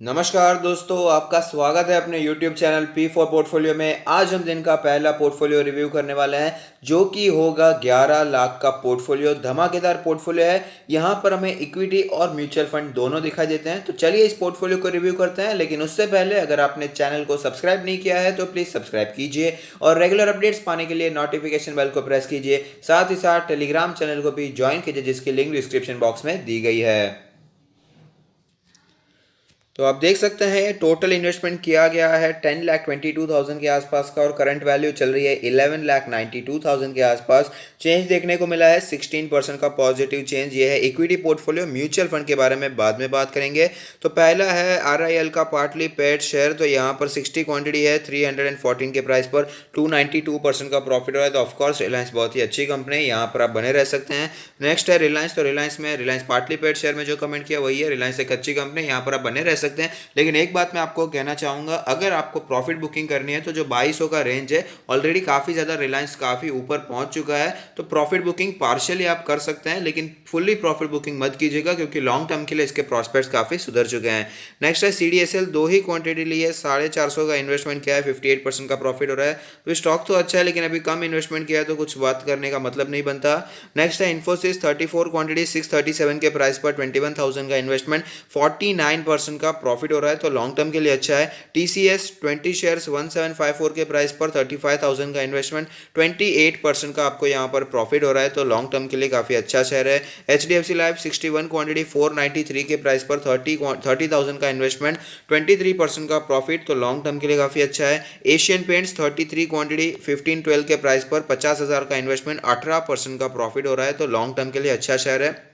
नमस्कार दोस्तों, आपका स्वागत है अपने YouTube channel P for portfolio में। आज हम दिन का पहला पोर्टफोलियो रिव्यू करने वाले हैं जो कि होगा 11 लाख का पोर्टफोलियो। धमाकेदार पोर्टफोलियो है। यहाँ पर हमें इक्विटी और म्यूचुअल फंड दोनों दिखाई देते हैं। तो चलिए इस पोर्टफोलियो को रिव्यू करते हैं, लेकिन उससे पहले अगर आपने चैनल को सब्सक्राइब नहीं किया है तो प्लीज़ सब्सक्राइब कीजिए और रेगुलर अपडेट्स पाने के लिए नोटिफिकेशन बेल को प्रेस कीजिए। साथ ही साथ टेलीग्राम चैनल को भी ज्वाइन कीजिए जिसकी लिंक डिस्क्रिप्शन बॉक्स में दी गई है। तो आप देख सकते हैं टोटल इन्वेस्टमेंट किया गया है 10,22,000 के आसपास का और करंट वैल्यू चल रही है 11,92,000 के आसपास। चेंज देखने को मिला है 16% का पॉजिटिव चेंज। ये है इक्विटी पोर्टफोलियो। म्यूचुअल फंड के बारे में बाद में बात करेंगे। तो पहला है RIL का पार्टली पेड शेयर। तो यहाँ पर 60 क्वांटिटी है 314 के प्राइस पर 292% का प्रॉफिट हो रहा है। तो ऑफकोर्स रिलायंस बहुत ही अच्छी कंपनी है, यहाँ पर आप बने रह सकते हैं। नेक्स्ट है रिलायंस। तो रिलायंस पार्टली पेड शेयर में जो कमेंट किया वही है, रिलायंस एक अच्छी कंपनी है, यहाँ पर आप बने रह सकते हैं। लेकिन एक बात मैं आपको कहना चाहूंगा, अगर आपको प्रॉफिट बुकिंग करनी है तो जो 2200 का रेंज है ऑलरेडी काफी ज्यादा रिलायंस काफी ऊपर पहुंच चुका है। तो प्रॉफिट बुकिंग पार्शियली आप कर सकते हैं, लेकिन फुल्ली प्रॉफिट बुकिंग मत कीजिएगा क्योंकि लॉन्ग टर्म के लिए इसके प्रॉस्पेक्ट्स काफी सुधर चुके हैं। नेक्स्ट है CDSL। दो ही क्वांटिटी ली है, 450 का इन्वेस्टमेंट किया है, 58% का प्रॉफिट हो रहा है। तो स्टॉक तो अच्छा है लेकिन अभी कम इन्वेस्टमेंट किया है तो कुछ बात करने का मतलब नहीं बनता। नेक्स्ट है इन्फोसिस। 34 क्वांटिटी 637 के प्राइस पर 21,000 का इन्वेस्टमेंट, 49% का प्रॉफिट हो रहा है। तो लॉन्ग टर्म के लिए अच्छा है। TCS 20 शेयर्स 1754 के प्राइस पर 35,000 का इन्वेस्टमेंट, 28% का आपको यहाँ पर प्रॉफिट हो रहा है। तो लॉन्ग टर्म के लिए काफी अच्छा शेयर है। HDFC लाइफ 61 क्वांटिटी 493 के प्राइस पर 30,000 का इन्वेस्टमेंट, 23% का प्रॉफिट। तो लॉन्ग टर्म के लिए काफी अच्छा है। एशियन पेंट्स 33 क्वांटिटी 1512 के प्राइस पर 50,000 का इन्वेस्टमेंट, 18% का प्रॉफिट हो रहा है। तो लॉन्ग टर्म के लिए अच्छा शेयर है।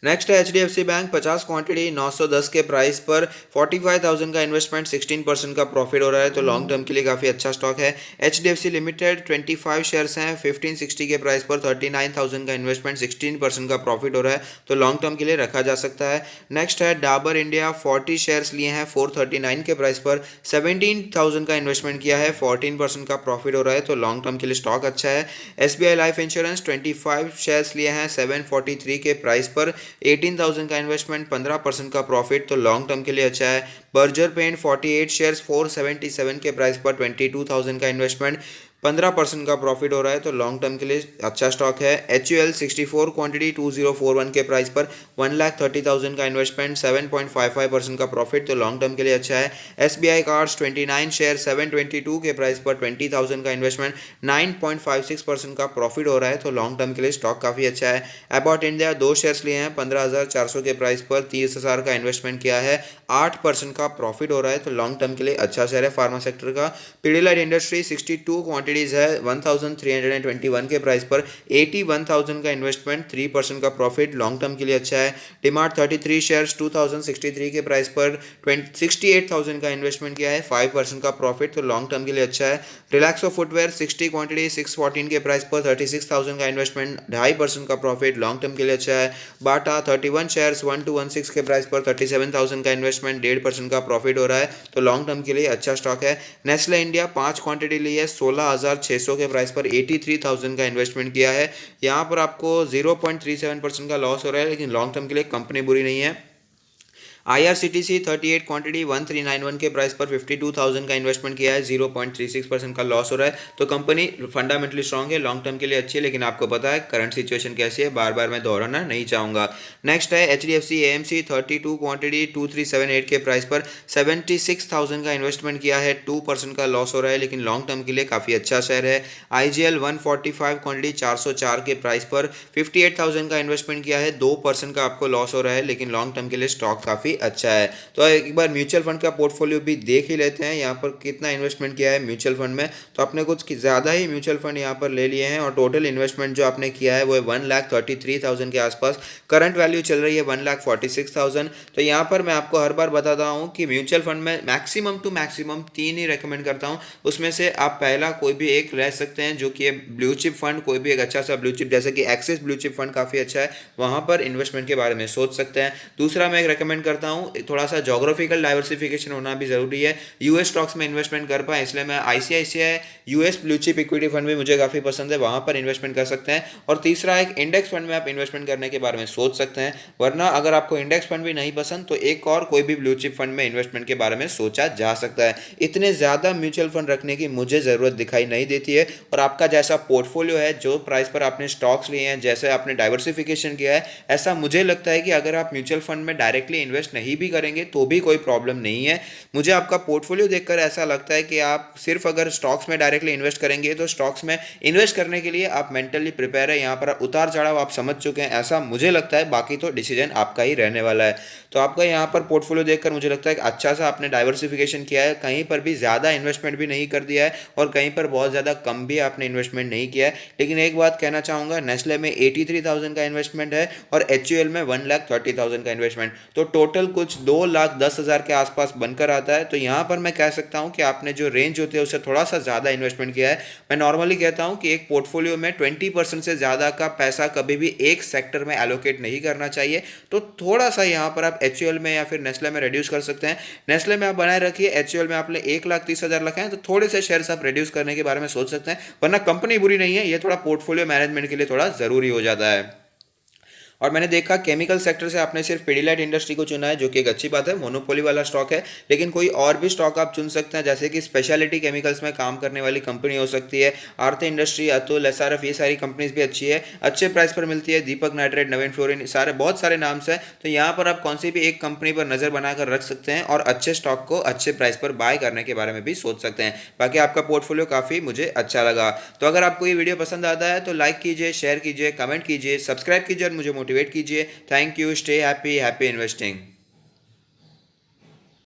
नेक्स्ट है HDFC बैंक। 50 क्वांटिटी 910 के प्राइस पर 45,000 का इन्वेस्टमेंट, 16% का प्रॉफिट हो रहा है। तो लॉन्ग टर्म के लिए काफ़ी अच्छा स्टॉक है। HDFC लिमिटेड 25 शेयर्स हैं 1560 के प्राइस पर 39,000 का इन्वेस्टमेंट, 16% का प्रॉफिट हो रहा है। तो लॉन्ग टर्म के लिए रखा जा सकता है। नेक्स्ट है डाबर इंडिया। 40 शेयर्स लिए हैं 439 के प्राइस पर 17,000 का इन्वेस्टमेंट किया है, 14% का प्रॉफिट हो रहा है। तो लॉन्ग टर्म के लिए स्टॉक अच्छा है। SBI लाइफ इंश्योरेंस 25 शेयर्स लिए हैं 743 के प्राइस पर 18,000 का इन्वेस्टमेंट, 15% का प्रॉफिट। तो लॉन्ग टर्म के लिए अच्छा है। बर्जर पेंट 48 शेयर्स 477 के प्राइस पर 22,000 का इन्वेस्टमेंट, 15% का प्रॉफिट हो रहा है। तो लॉन्ग टर्म के लिए अच्छा स्टॉक है। HUL 64 क्वांटिटी 2041 के प्राइस पर 1,30,000 का इन्वेस्टमेंट, 7.55% का प्रॉफिट। तो लॉन्ग टर्म के लिए अच्छा है। SBI कार्ड्स 29 शेयर 722 के प्राइस पर 20,000 का इन्वेस्टमेंट, 9.56% का प्रॉफिट हो रहा है। तो लॉन्ग टर्म के लिए स्टॉक काफ़ी अच्छा है। अबाउट इंडिया 2 शेयर्स लिए हैं 15,400 के प्राइस पर 30,000 का इन्वेस्टमेंट किया है, 8% का प्रॉफिट हो रहा है। तो लॉन्ग टर्म के लिए अच्छा शेयर है फार्मा सेक्टर का। पिडिलाइट इंडस्ट्री 62 क्वांटिटीज है 1,321 के प्राइस पर 81,000 का इन्वेस्टमेंट, 3% का प्रॉफिट। लॉन्ग टर्म के लिए अच्छा है। डिमार्ट 33 शेयर्स 2,063 के प्राइस पर 68,000 का इन्वेस्टमेंट किया है, 5% का प्रॉफिट। तो लॉन्ग टर्म के लिए अच्छा है। रिलैक्सो फुटवेयर 60 क्वांटिटी 614 के प्राइस पर 36,000 का इन्वेस्टमेंट, 2.5% का प्रॉफिट। लॉन्ग टर्म के लिए अच्छा है। बाटा 31 शेयर्स 1216 के प्राइस पर 37,000 का इन्वेस्टमेंट, 1.5% का प्रॉफिट हो रहा है। तो लॉन्ग टर्म के लिए अच्छा स्टॉक है। नेस्ले इंडिया 5 क्वांटिटी ली है 16,600 के प्राइस पर 83,000 का इन्वेस्टमेंट किया है, यहाँ पर आपको 0.37% का लॉस हो रहा है, लेकिन लॉन्ग टर्म के लिए कंपनी बुरी नहीं है। IRCTC 38 क्वांटिटी 1391 के प्राइस पर 52,000 का इन्वेस्टमेंट किया है, 0.36% का लॉस हो रहा है। तो कंपनी फंडामेंटली स्ट्रांग है, लॉन्ग टर्म के लिए अच्छी है, लेकिन आपको पता है करंट सिचुएशन कैसी है, बार बार मैं दोहराना नहीं चाहूँगा। नेक्स्ट है HDFC AMC 32 क्वांटिटी 2378 के प्राइस पर 76,000 का इन्वेस्टमेंट किया है, 2% का लॉस हो रहा है, लेकिन लॉन्ग टर्म के लिए काफ़ी अच्छा शेयर है। IGL 145 क्वांटिटी 404 के प्राइस पर 58,000 का इन्वेस्टमेंट किया है, 2% का आपको लॉस हो रहा है, लेकिन लॉन्ग टर्म के लिए स्टॉक काफ़ी अच्छा है। तो एक बार म्यूचुअल फंड का पोर्टफोलियो भी देख ही लेते हैं, यहाँ पर कितना इन्वेस्टमेंट किया है म्यूचुअल फंड में। तो आपने कुछ ज़्यादा ही म्यूचुअल फंड यहाँ पर ले लिए हैं और टोटल इन्वेस्टमेंट जो आपने किया है वो है 1,33,000 के आसपास। करंट वैल्यू चल रही है 1,46,000। तो यहाँ पर मैं आपको हर बार बताता हूँ कि म्यूचुअल फंड में मैक्सिमम टू मैक्सिमम 3 ही रेकमेंड करता हूँ, उसमें से आप पहला कोई भी एक ले सकते हैं जो कि ब्लू चिप फंड, कोई भी एक अच्छा सा ब्लू चिप जैसे कि एक्सिस ब्लू चिप फंड काफ़ी अच्छा है, वहाँ पर इन्वेस्टमेंट के बारे में सोच सकते हैं। दूसरा मैं एक रेकमेंड करता करता हूँ थोड़ा सा जोग्राफिकल डाइवर्सिफिकेशन होना भी ज़रूरी है, यूएस स्टॉक्स में इन्वेस्टमेंट कर पाए, इसलिए मैं ICICI US blue chip equity fund भी मुझे काफ़ी पसंद है, वहाँ पर इन्वेस्टमेंट कर सकते हैं। और तीसरा एक इंडेक्स फंड में आप इन्वेस्टमेंट करने के बारे में सोच सकते हैं, वरना अगर आपको इंडेक्स फंड भी नहीं पसंद तो एक और कोई भी ब्लू चिप फंड में इन्वेस्टमेंट के बारे में सोचा जा सकता है। इतने ज़्यादा म्यूचुअल फंड रखने की मुझे ज़रूरत दिखाई नहीं देती है, और आपका जैसा पोर्टफोलियो है, जो प्राइस पर आपने स्टॉक्स लिए हैं, जैसे आपने डाइवर्सिफिकेशन किया है, ऐसा मुझे लगता है कि अगर आप म्यूचुअल फंड में डायरेक्टली इन्वेस्ट नहीं भी करेंगे तो भी कोई प्रॉब्लम नहीं है। मुझे आपका पोर्टफोलियो देखकर ऐसा लगता है कि आप सिर्फ अगर स्टॉक्स में डायरेक्टली इन्वेस्ट करेंगे तो स्टॉक्स में इन्वेस्ट करने के लिए आप मेंटली प्रिपेयर है, यहाँ पर उतार चढ़ाव आप समझ चुके हैं, ऐसा मुझे लगता है। बाकी तो डिसीजन आपका ही रहने वाला है। तो आपका यहाँ पर पोर्टफोलियो देखकर मुझे लगता है कि अच्छा सा आपने डाइवर्सिफिकेशन किया है, कहीं पर भी ज़्यादा इन्वेस्टमेंट भी नहीं कर दिया है और कहीं पर बहुत ज़्यादा कम भी आपने इन्वेस्टमेंट नहीं किया है। लेकिन एक बात कहना चाहूँगा, नेस्ले में 83,000 का इन्वेस्टमेंट है और HUL में 1,30,000 का इन्वेस्टमेंट, तो टोटल कुछ 2,10,000 के आसपास बनकर आता है। तो यहाँ पर मैं कह सकता हूँ कि आपने जो रेंज होती है उससे थोड़ा सा ज़्यादा इन्वेस्टमेंट किया है। मैं नॉर्मली कहता हूँ कि एक पोर्टफोलियो में 20% से ज़्यादा का पैसा कभी भी एक सेक्टर में एलोकेट नहीं करना चाहिए। तो थोड़ा सा यहाँ पर आप HUL में या फिर नेस्ले में रिड्यूस कर सकते हैं। नेस्ले में आप बनाए रखिए, HUL में आपने 1,30,000 रखे हैं तो थोड़े से शेयर्स आप रिड्यूस करने के बारे में सोच सकते हैं, वरना कंपनी बुरी नहीं है, ये थोड़ा पोर्टफोलियो मैनेजमेंट के लिए थोड़ा ज़रूरी हो जाता है। और मैंने देखा केमिकल सेक्टर से आपने सिर्फ पिडिलाइट इंडस्ट्री को चुना है, जो कि एक अच्छी बात है, मोनोपोली वाला स्टॉक है। लेकिन कोई और भी स्टॉक आप चुन सकते हैं, जैसे कि स्पेशलिटी केमिकल्स में काम करने वाली कंपनी हो सकती है, आरती इंडस्ट्री, अतुल, SRF, ये सारी कंपनीज भी अच्छी है, अच्छे प्राइस पर मिलती है, दीपक नाइट्रेट, नवीन फ्लोरिन, सारे बहुत सारे नाम से। तो यहाँ पर आप कौन सी भी एक कंपनी पर नज़र बनाकर रख सकते हैं और अच्छे स्टॉक को अच्छे प्राइस पर बाय करने के बारे में भी सोच सकते हैं। बाकी आपका पोर्टफोलियो काफ़ी मुझे अच्छा लगा। तो अगर आपको ये वीडियो पसंद आता है तो लाइक कीजिए, शेयर कीजिए, कमेंट कीजिए, सब्सक्राइब कीजिए और मुझे मोटिवेट कीजिए। Thank you, stay happy, happy investing.